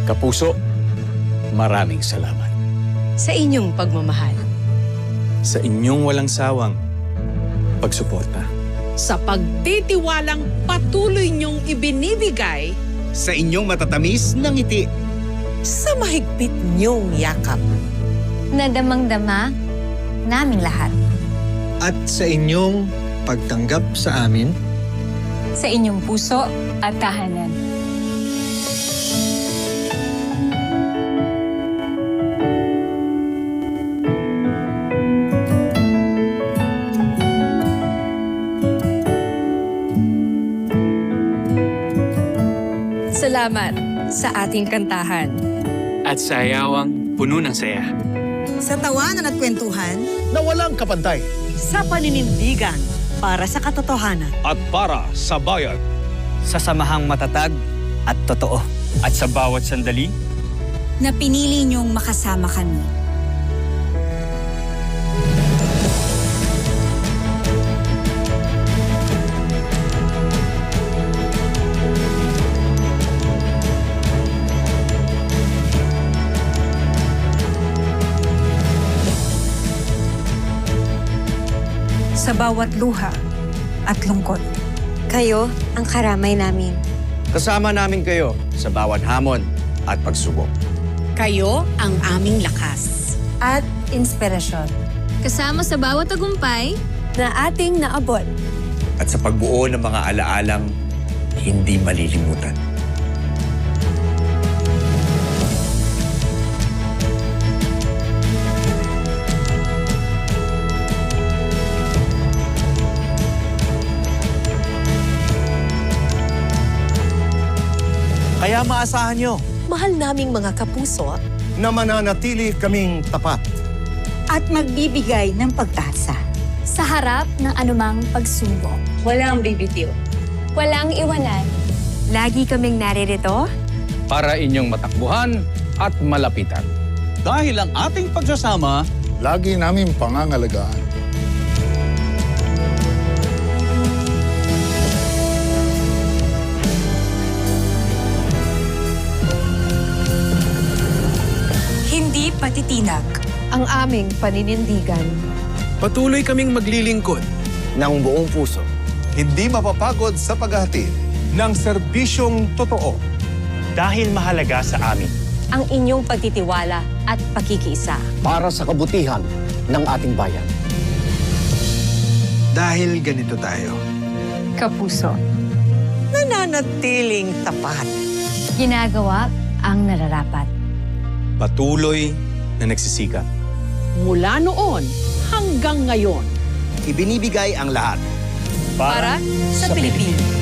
Kapuso, maraming salamat. Sa inyong pagmamahal. Sa inyong walang sawang pagsuporta. Sa pagtitiwalang patuloy niyong ibinibigay Sa inyong matatamis na ngiti. Sa mahigpit niyong yakap. Na damang-dama naming lahat. At sa inyong pagtanggap sa amin, Sa inyong puso at tahanan. Salamat sa ating kantahan. At sa ayawang puno ng saya. Sa tawanan at kwentuhan, na walang kapantay sa paninindigan para sa katotohanan. at para sa bayan. Sa samahang matatag at totoo. At sa bawat sandali, Na pinili niyong makasama kami. Sa bawat luha at lungkot. Kayo ang karamay namin. Kasama namin kayo sa bawat hamon at pagsubok. Kayo ang aming lakas. At inspirasyon. Kasama sa bawat tagumpay na ating naabot. At sa pagbuo ng mga alaalang hindi malilimutan. Kaya maasahan nyo Mahal naming mga kapuso. na mananatili kaming tapat. At magbibigay ng pag-asa. Sa harap ng anumang pagsubok. Walang bibitiw. Walang iwanan. Lagi kaming naririto. Para inyong matakbuhan at malapitan. Dahil ang ating pagsasama, Lagi namin pangangalagaan. Hindi patitinag. Ang aming paninindigan. Patuloy kaming maglilingkod. Ng buong puso. hindi mapapagod sa paghahatid ng serbisyong totoo. dahil mahalaga sa amin. Ang inyong pagtitiwala at pakikiisa. Para sa kabutihan ng ating bayan. dahil ganito tayo. Kapuso. Nananatiling tapat. Ginagawa ang nararapat. Patuloy na nagsisikap. mula noon hanggang ngayon. Ibinibigay ang lahat. Para sa Pilipino.